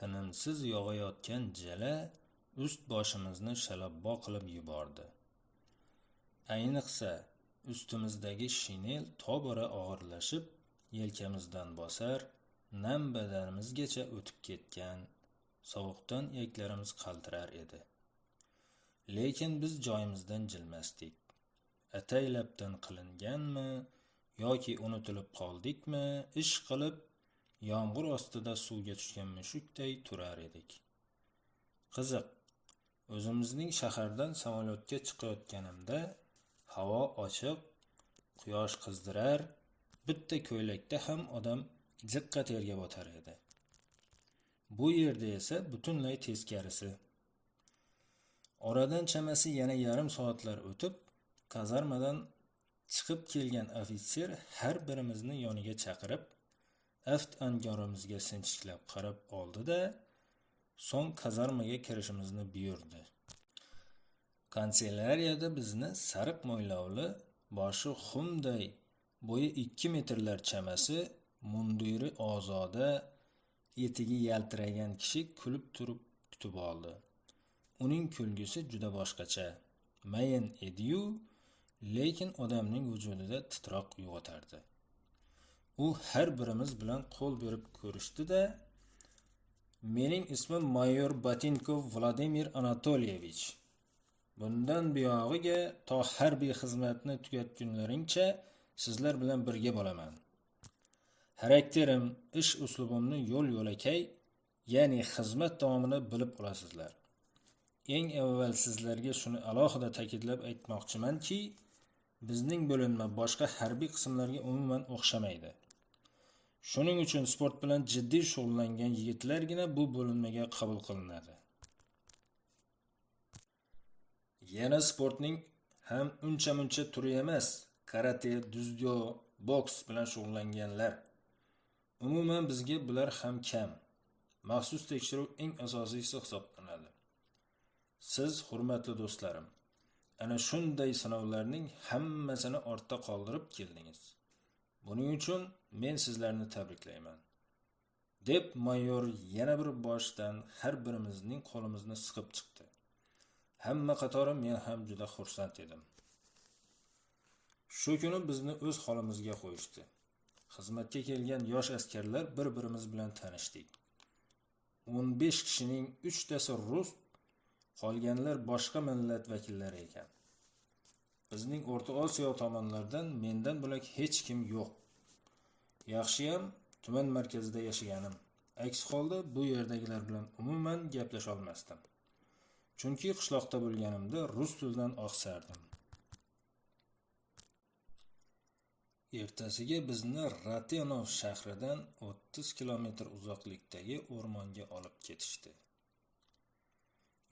Tinimsiz yog'ayotgan jala ust-boshimizni shalabbo qilib yubordi. Ayniqsa, ustimizdagi shinel tobora og'irlashib, yelkamizdan bosar, nam badanimizgacha o'tib ketgan, sovuqdan iyaklarimiz qaltirar edi. Lekin biz joyimizdan jilmasdik. Ataylabdan qilinganmi yoki unutilib qoldikmi, ish qilib yomg'ir ostida suvga tushgan mushukday turar edik. Qiziq, o'zimizning shahardan samolyotga chiqayotganimda havo ochiq, quyosh qizdirar, bitta ko'ylakda ham odam jiqqa terga botar edi. Bu yerda esa butunlay teskarisi. Oradan chamasi yana yarim soatlar o'tib, kazarmadan chiqib kelgan ofitser har birimizni yoniga chaqirib, aft angorimizga sinchiklab qarab oldi-da, so'ng kazarmaga kirishimizni buyurdi. Kansellariyada bizni sariq mo'ylovli, boshi xumday, bo'yi 2 metrlar chamasi, mundiri ozoda, etigi yaltiragan kishi kulib turib kutib oldi. Uning kulgisi juda boshqacha, mayin edi-yu, lekin odamning vujudida titroq uyg'otardi. U har birimiz bilan qo'l berib ko'rishdi-da, "Mening ismim mayor Botinkov Vladimir Anatolyevich. Bundan buyog'iga to harbiy xizmatni tugatgunlaringcha sizlar bilan birga bo'laman. Xarakterim, ish uslubimni yo'l-yo'lakay, ya'ni xizmat davomida bilib olasizlar. Eng avval sizlarga shuni alohida ta'kidlab aytmoqchimanki, bizning bo'linma boshqa harbiy qismlarga umuman o'xshamaydi. Shuning uchun sport bilan jiddiy shug'ullangan yigitlargina bu bo'linmaga qabul qilinadi. Yana sportning ham uncha-muncha turi emas, karate, dzyudo, boks bilan shug'ullanganlar. Umuman bizga bular ham kam. Maxsus tekshiruv eng asosiysi hisoblanadi. Siz, hurmatli do'stlarim, ana shunday sinovlarning hammasini ortda qoldirib keldingiz. Buning uchun men sizlarni tabriklayman, deb mayor yana bir boshdan har birimizning qo'limizni siqib chiqdi. Hamma qatori men ham juda xursand edim. Shu kuni bizni o'z holimizga qo'yishdi. Xizmatga kelgan yosh askarlar bir-birimiz bilan tanishdik. 15 kishining 3 tasi rus, qolganlar boshqa millat vakillari ekan. Bizning O'rta Osiyo tomonlardan mendan bo'lak hech kim yo'q. Yaxshiyam tuman markazida yashaganim. Aks holda bu yerdagilar bilan umuman gaplasha olmasdim. Chunki qishloqda bo'lganimda rus tilidan oqsardim. Ertasiga bizni Ratenov shahridan 30 kilometr uzoqlikdagi o'rmonga olib ketishdi.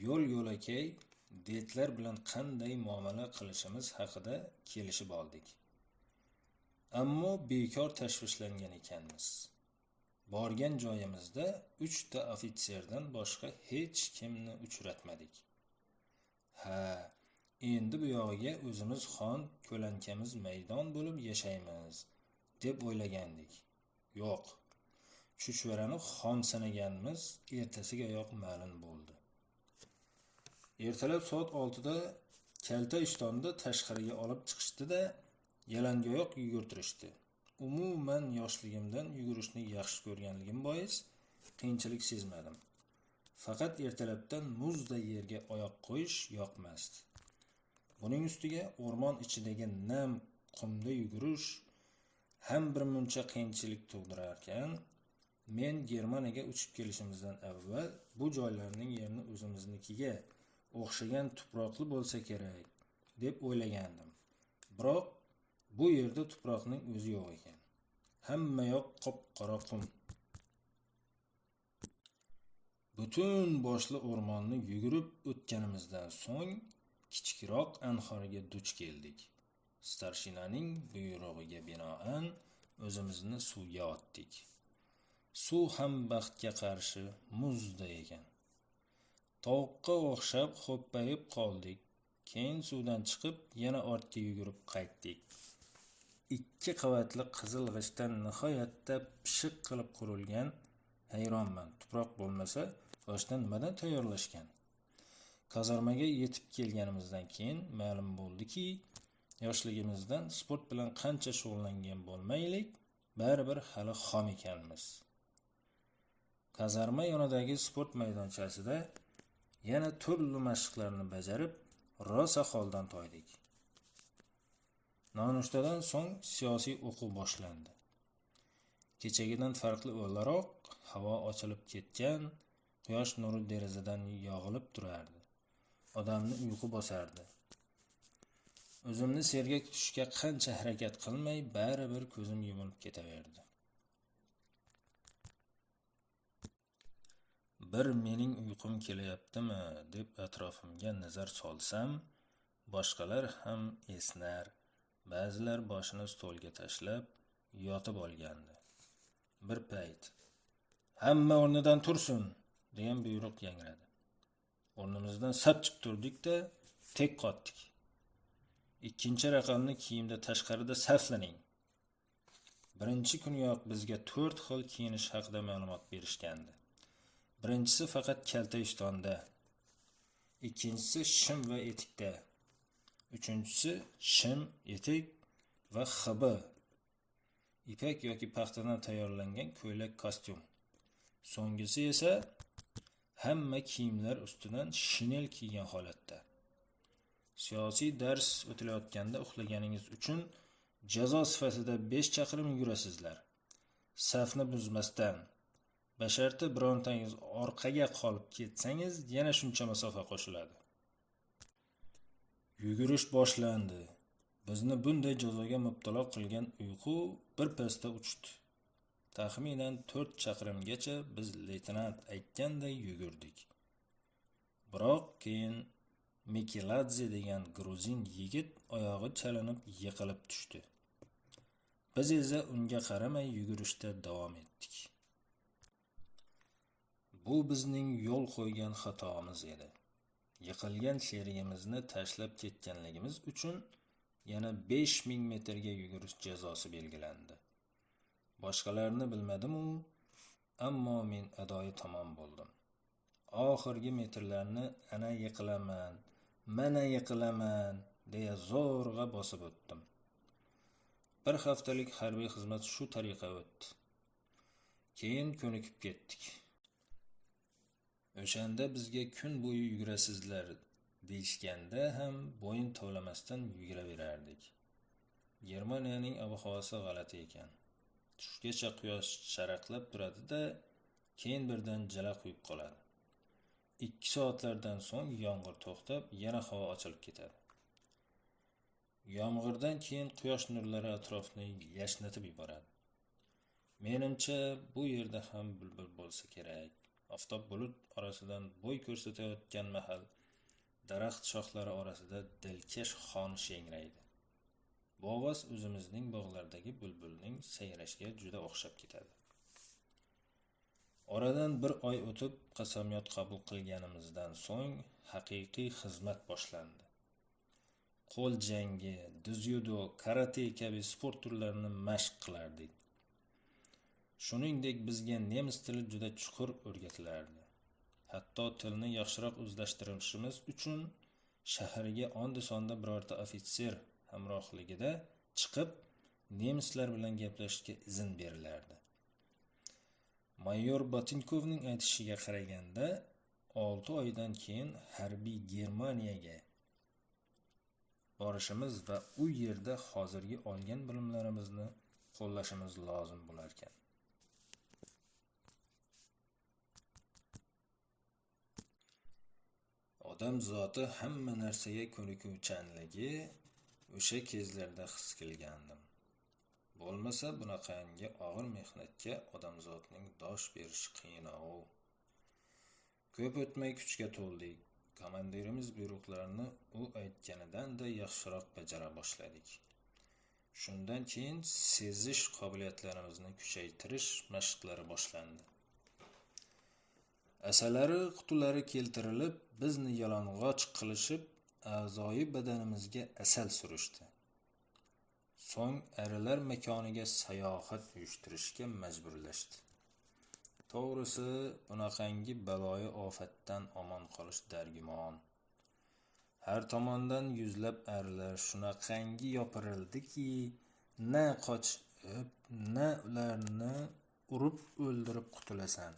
Yo'l-yo'lakay detlar bilan qanday muomala qilishimiz haqida kelishib oldik. Ammo bekor tashvishlangan ekanmiz. Borgan joyimizda 3 ta ofitserdan boshqa hech kimni uchratmadik. Ha, endi bu yog'iga o'zimiz xon, ko'lankamiz maydon bo'lib yashaymiz, deb o'ylagandik. Yo'q. Chuchvarani xon sanaganmiz, ertasigayoq ma'lum bo'ldi. Ertalab soat 6da kalta ishtonda tashqariga olib chiqishdi-da, yalangoyoq yugurtirishdi. Umuman yoshligimdan yugurishni yaxshi ko'rganligim bois qiyinchilik sezmadim. Faqat ertalabdan muzday yerga oyoq qo'yish yoqmasdi. Buning ustiga o'rmon ichidagi nam qumda yugurish ham bir muncha qiyinchilik tug'dirar ekan. Men Germaniyaga uchib kelishimizdan avval bu joylarning yerini o'zimiznikiga o'xshagan tuproqli bo'lsa kerak, deb o'ylagandim. Biroq bu yerda tuproqning o'zi yo'q ekan. Hamma yoq qop-qora qum. Butun boshli o'rmonni yugurib o'tganimizdan so'ng kichikroq anhorga duch keldik. Starshinaning buyrug'iga binoan o'zimizni suvga otdik. Suv ham baxtga qarshi muzday ekan. Tovuqqa o'xshab xo'ppayib qoldik. Keyin suvdan chiqib, yana ortga yugurib qaytdik. 2 qavatli qizil g'ishtdan nihoyatda pishiq qilib qurilgan Hayronman, tuproq bo'lmasa, boshdan nimadan tayyorlashgan? Kazarmaga yetib kelganimizdan keyin ma'lum bo'ldiki, yoshligimizdan sport bilan qancha shug'ullangan bo'lmaylik, baribir hali xom ekanmiz. Kazarma yonidagi sport maydonchasida yana turli mashqlarni bajarib, rosa holdan toydik. Nonushtadan so'ng siyosiy o'quv boshlandi. Kechagidan farqli o'laroq havo ochilib ketgan, quyosh nuri derazadan yog'ilib turardi. Odamni uyqu bosardi. O'zimni sergak tutishga qancha harakat qilmay, baribir ko'zim yumilib ketaverdi. Bir mening uyqum kelyaptimi deb atrofimga nazar solsam, boshqalar ham esnar, ba'zilar boshini stolga tashlab yotib olgandi. Bir payt hamma o'rnidan tursin degan buyruq yangradi. O'rnimizdan sapchib turdik-da, tek qotdik. Ikkinchi raqamli kiyimda tashqarida saflaning. Birinchi kuniyoq bizga 4 xil kiyinish haqida ma'lumot berishgandi. Birinchisi faqat kalta ishtonda, ikkinchisi shim va etikda, uchinchisi shim, etik va xibi, ipak yoki paxtadan tayyorlangan ko'ylak kostyum. So'nggisi esa hamma kiyimlar ustidan shinel kiygan holatda. Siyosiy dars o'tilayotganda uxlaganingiz uchun jazo sifatida 5 chaqirim yurasizlar. Safni buzmasdan. Basharti birontangiz orqaga qolib ketsangiz, yana shuncha masofa qo'shiladi. Yugurish boshlandi. Bizni bunday jazoga mubtalo qilgan uyqu bir pasda uchdi. Taxminan 4 chaqirimgacha biz leytenant aytganday yugurdik. Biroq keyin Mikiladze degan gruzin yigit oyog'i chalinib yiqilib tushdi. Biz esa unga qaramay yugurishda davom etdik. Bu bizning yo'l qo'ygan xatomiz edi. Yiqilgan sherigimizni tashlab ketganligimiz uchun yana 5000 metrga yugurish jazosi belgilandi. Boshqalarni bilmadim-u, ammo men adoyi tamom bo'ldim. Oxirgi metrlarni ana yiqilaman, mana yiqilaman deya zo'rg'a bosib o'tdim. Bir haftalik harbiy xizmat shu tariqa o'tdi. Keyin ko'nikib ketdik. O'shanda bizga kun bo'yi yugurasizlar deyishganda ham bo'yin tovlamasdan yuguraverardik. Germaniyaning ob-havosi g'alati ekan. Tushgacha quyosh sharaqlab turadi-da, keyin birdan jala quyib qoladi. 2 soatlardan so'ng yomg'ir to'xtab, yana havo ochilib ketadi. Yomg'irdan keyin quyosh nurlari atrofni yashnatib yuboradi. Menimcha, bu yerda ham bulbul bo'lsa kerak. Oftob bulut orasidan bo'y ko'rsatayotgan mahal, daraxt shoxlari orasida dilkash xonish yangraydi. Bu ovoz o'zimizning bog'lardagi bulbulning sayrashiga juda o'xshab ketadi. Oradan bir oy o'tib, qasamyod qabul qilganimizdan so'ng haqiqiy xizmat boshlandi. Qo'l jangi, dzyudo, karate kabi sport turlarini mashq qilardik. Shuningdek, bizga nemis tili juda chuqur o'rgatilardi. Hatto tilni yaxshiroq o'zlashtirishimiz uchun shaharga onda-sonda birorta ofitser hamrohligida chiqib, nemislar bilan gaplashishga izn berilardi. Mayor Botinkovning aytishiga qaraganda, 6 oydan keyin harbiy Germaniyaga borishimiz va u yerda hozirgi olgan bilimlarimizni qo'llashimiz lozim bo'lar ekan. Odam zoti hamma narsaga ko'nikuvchanligi o'sha kezlarda his qilgandim. Bo'lmasa bunaqangi og'ir mehnatga odamzotning dosh berishi qiyin-ov. Ko'p o'tmay kuchga to'ldik. Komandirimiz buyruqlarini u aytganidan-da yaxshiroq bajara boshladik. Shundan keyin sezish qobiliyatlarimizni kuchaytirish mashqlari boshlandi. Asalari qutilari keltirilib, bizni yalang'och qilishib, a'zoyi badanimizga asal surishdi. So'ng arilar makoniga sayohat uyushtirishga majburlashdi. To'g'risi, bunaqangi baloyi ofatdan omon qolish dargumon. Har tomondan yuzlab arilar shunaqangi yopirildiki, na qochib, na ularni urib o'ldirib qutulasan.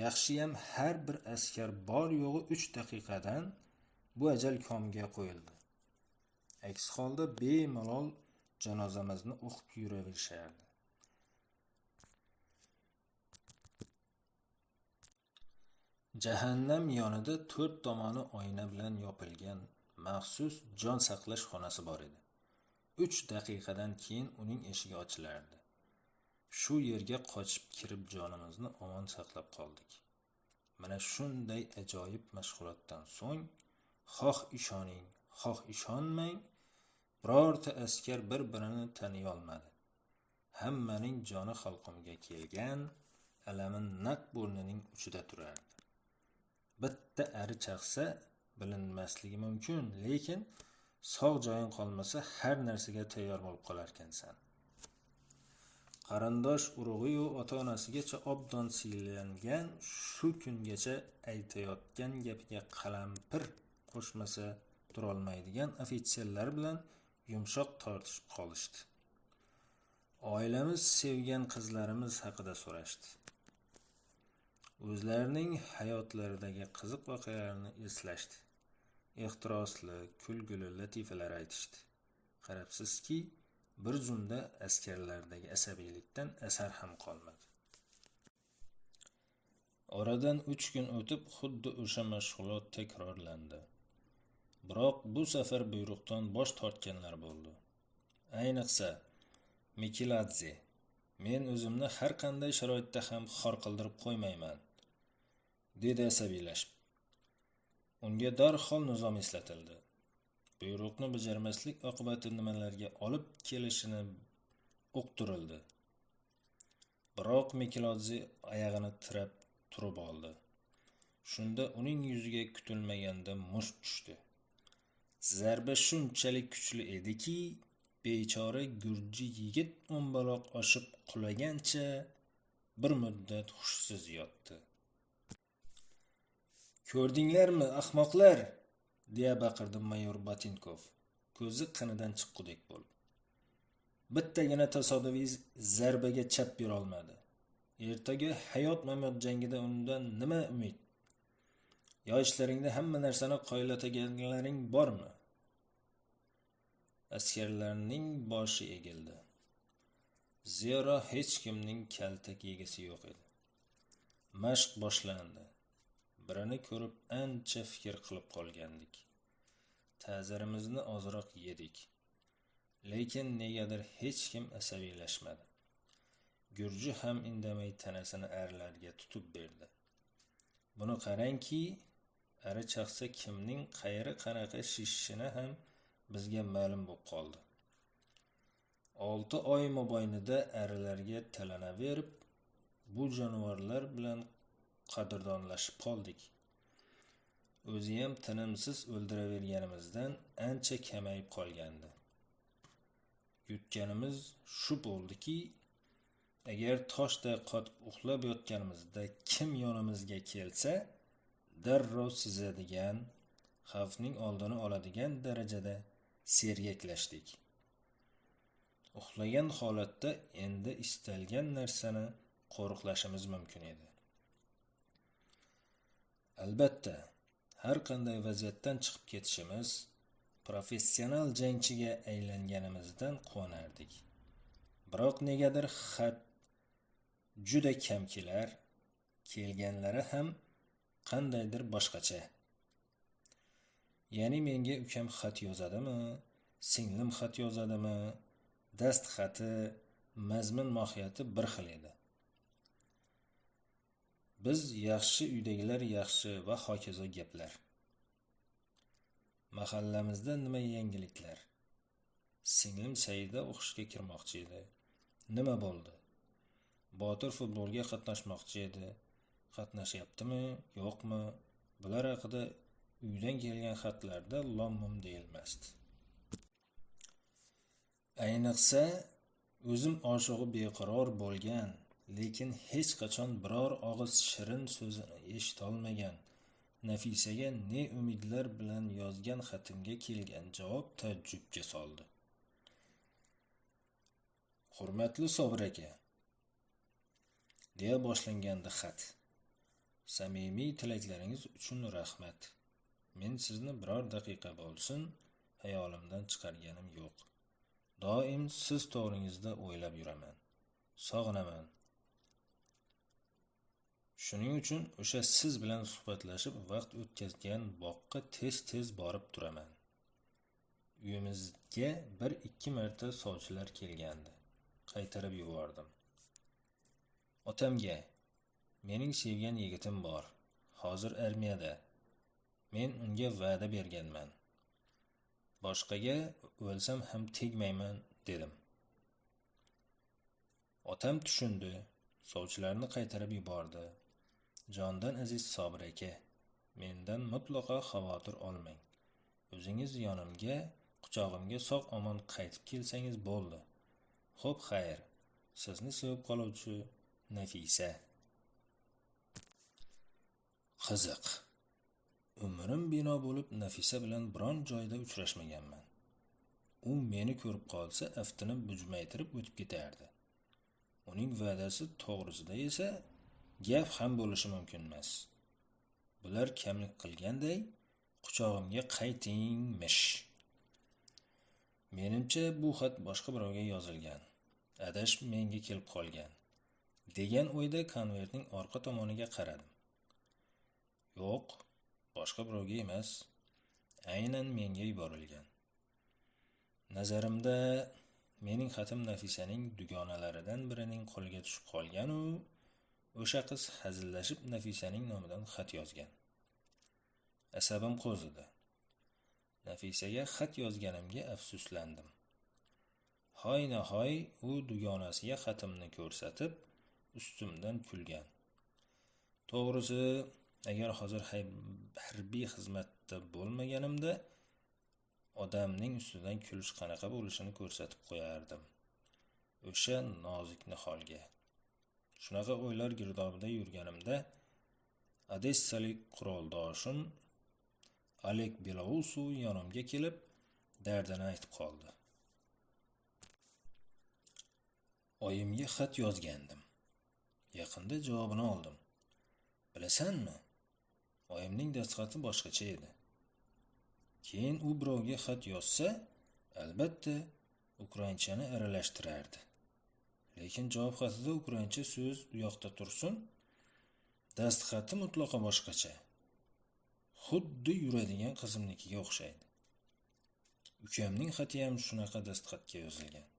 Yaxshiyam har bir askar bor yo'g'i 3 daqiqadan bu ajal komga qo'yildi. Aks holda bemalol janozamizni o'qib yuraverishardi. Jahannam yonida 4 tomoni oyna bilan yopilgan maxsus jon saqlash xonasi bor edi. 3 daqiqadan keyin uning eshigi ochilardi. Shu yerga qochib kirib jonimizni omon saqlab qoldik. Mana shunday ajoyib mashg'ulotdan so'ng, xoh ishoning, xoh ishonmang, birorta askar bir-birini taniy olmadi. Hammaning joni halqumga kelgan, alami naq burnining uchida turardi. Bitta ari chaqsa bilinmasligi mumkin, lekin sog' joying qolmasa har narsaga tayyor bo'lib qolarkansan. Qarindosh urug'i-yu ota-onasigacha obdon siylangan, shu kungacha aytayotgan gapiga qalampir qo'shmasa turolmaydigan ofitserlar bilan yumshoq tortishib qolishdi. Oilamiz, sevgan qizlarimiz haqida so'rashdi. O'zlarining hayotlaridagi qiziq voqealarni eslashdi. Ehtirosli, kulgili latifalar aytishdi. Qarabsizki, bir zumda askarlardagi asabiylikdan asar ham qolmadi. Oradan 3 kun o'tib xuddi o'sha mashg'ulot takrorlandi. Biroq bu safar buyruqdan bosh tortganlar bo'ldi. Ayniqsa Mikiladze: "Men o'zimni har qanday sharoitda ham xor qildirib qo'ymayman", dedi asabiylashib. Unga darhol nizom eslatildi. Buyruqni bajarmaslik oqibati nimalarga olib kelishini uqtirildi. Biroq Mikiladze oyog'ini tirab turib oldi. Shunda uning yuziga kutilmaganda musht tushdi. Zarba shunchalik kuchli ediki, bechora gurji yigit o'mbaloq oshib qulagancha bir muddat hushsiz yotdi. "Ko'rdinglarmi, ahmoqlar?" deya baqirdi mayor Botinkov, ko'zi qinidan chiqqudek bo'lib. Bittagina tasodifiy zarbaga chap bera olmadi. Ertaga hayot-mamot jangida undan nima umid? Yoshlaringda hamma narsani qoyilataganlaring bormi? Askarlarning boshi egildi. Zero hech kimning kaltak yegisi yo'q edi. Mashq boshlandi. Birini ko'rib ancha fikr qilib qolgandik. Ta'zirimizni ozroq yedik. Lekin negadir hech kim asabiylashmadi. Gurji ham indamay tanasini arilarga tutib berdi. Buni qarangki, ari chaqsa kimning qayeri qanaqa shishishini ham bizga ma'lum bo'lib qoldi. 6 oy mobaynida arilarga talanaverib, bu jonivorlar bilan qadrdonlashib qoldik. O'ziyam tinimsiz o'ldiraverganimizdan ancha kamayib qolgandi. Yutganimiz shu bo'ldiki, agar toshday qotib uxlab yotganimizda kim yonimizga kelsa, darrov sezadigan, xavfning oldini oladigan darajada sergaklashdik. Uxlagan holatda endi istalgan narsani qo'riqlashimiz mumkin edi. Albatta, har qanday vaziyatdan chiqib ketishimiz, professional jangchiga aylanganimizdan quvonardik. Biroq negadir xat juda kam kelar, kelganlari ham qandaydir boshqacha. Ya'ni menga ukam xat yozadimi, singlim xat yozadimi, dast xati, mazmun mohiyati bir xil edi. Biz yaxshi, uydagilar yaxshi va hokazo gaplar. Mahallamizda nima yangiliklar? Singlim Saida o'qishga kirmoqchi edi. Nima bo'ldi? Botir futbolga qatnashmoqchi edi. Qatnashyaptimi, yo'qmi? Bular haqida uydan kelgan xatlarda lom-mim deyilmasdi. Ayniqsa, o'zim oshig'i beqaror bo'lgan, lekin hech qachon biror og'iz shirin so'zini eshitolmagan Nafisaga ne umidlar bilan yozgan xatimga kelgan javob taajjubga soldi. Hurmatli Sobir aka, deya boshlangandi xat. Samimiy tilaklaringiz uchun rahmat. Men sizni biror daqiqa bo'lsin hayolimdan chiqarganim yo'q. Doim siz to'g'ringizda o'ylab yuraman. Sog'inaman. Shuning uchun o'sha siz bilan suhbatlashib vaqt o'tkazgan boqqa tez-tez borib turaman. Uyimizga 1-2 marta sovchilar kelgandi. Qaytarib yubordim. Otamga, mening sevgan yigitim bor. Hozir armiyada. Men unga va'da berganman. Boshqaga o'lsam ham tegmayman dedim. Otam tushundi. Sovchilarni qaytarib yubordi. Jondan aziz Sobir aka, mendan mutlaqo xavotir olmang. O'zingiz yonimga, quchog'imga sog'-omon qaytib kelsangiz bo'ldi. Xo'p, xayr. Sizni sevib qoluvchi Nafisa. Qiziq. Umrim bino bo'lib Nafisa bilan biron joyda uchrashmaganman. U meni ko'rib qolsa, aftini bujmaytirib o'tib ketardi. Uning va'dasi to'g'risida esa gap ham bo'lishi mumkin emas. Bular kamlik qilganday quchog'imga qaytingmish. Menimcha bu xat boshqa birovga yozilgan. Adashib menga kelib qolgan. Degan o'yda konvertning orqa tomoniga qaradim. Yo'q, boshqa birovga emas, aynan menga yuborilgan. Nazarimda mening xatim Nafisaning dugonalaridan birining qo'liga tushib qolgan u o'sha qiz hazillashib Nafisaning nomidan xat yozgan. Asabim qo'zidi. Nafisaga xat yozganimga afsuslandim. Hoy-nahoy u dugonasiga xatimni ko'rsatib, ustimdan kulgan. To'g'risi, agar hozir harbiy xizmatda bo'lmaganimda, odamning ustidan kulish qanaqa bo'lishini ko'rsatib qo'yardim. O'sha nozik niholga. Shunaqa o'ylar girdobida yurganimda, odessalik quroldoshim Alek Belousu yonimga kelib, dardini aytib qoldi. Oyimga xat yozgandim. Yaqinda javobini oldim. Bilasanmi? Oyimning dastxati boshqacha edi. Keyin u birovga xat yozsa, albatta ukrainchani aralashtirardi. Lekin javob xatida ukraincha so'z u yoqda tursin, dastxati mutlaqo boshqacha. Xuddi yuradigan qizimnikiga o'xshaydi. Ukamning xati ham shunaqa dastxatga yozilgan.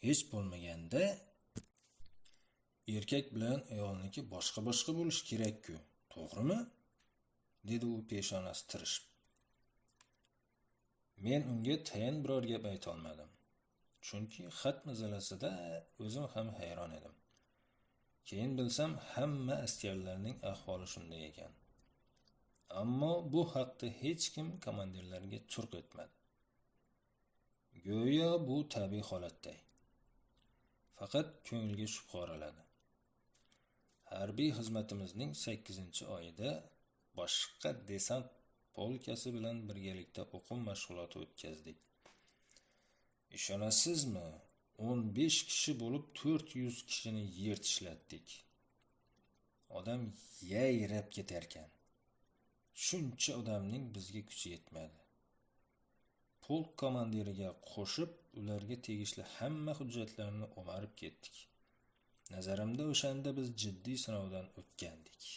Hech bo'lmaganda erkak bilan ayolniki boshqa bo'lish kerak-ku, to'g'rimi? Dedi u peshonasi tirishib. Men unga tayin biror gap ayta olmadim. Chunki xat masalasida o'zim ham hayron edim. Keyin bilsam, hamma askarlarning ahvoli shunday ekan. Ammo bu haqda hech kim komandirlarga churq etmadi. Go'yo bu tabiiy holatday. Faqat ko'ngilga shubha oraladi. Harbiy xizmatimizning 8-oyida boshqa desant polkasi bilan birgalikda o'quv mashg'uloti o'tkazdik. Ishonasizmi? 15 kishi bo'lib 400 kishini yer tishlatdik. Odam yayrab ketarkan. Shuncha odamning bizga kuchi yetmadi. Polk komandiriga qo'shib, ularga tegishli hamma hujjatlarni o'marib ketdik. Nazarimda o'shanda biz jiddiy sinovdan o'tgandik.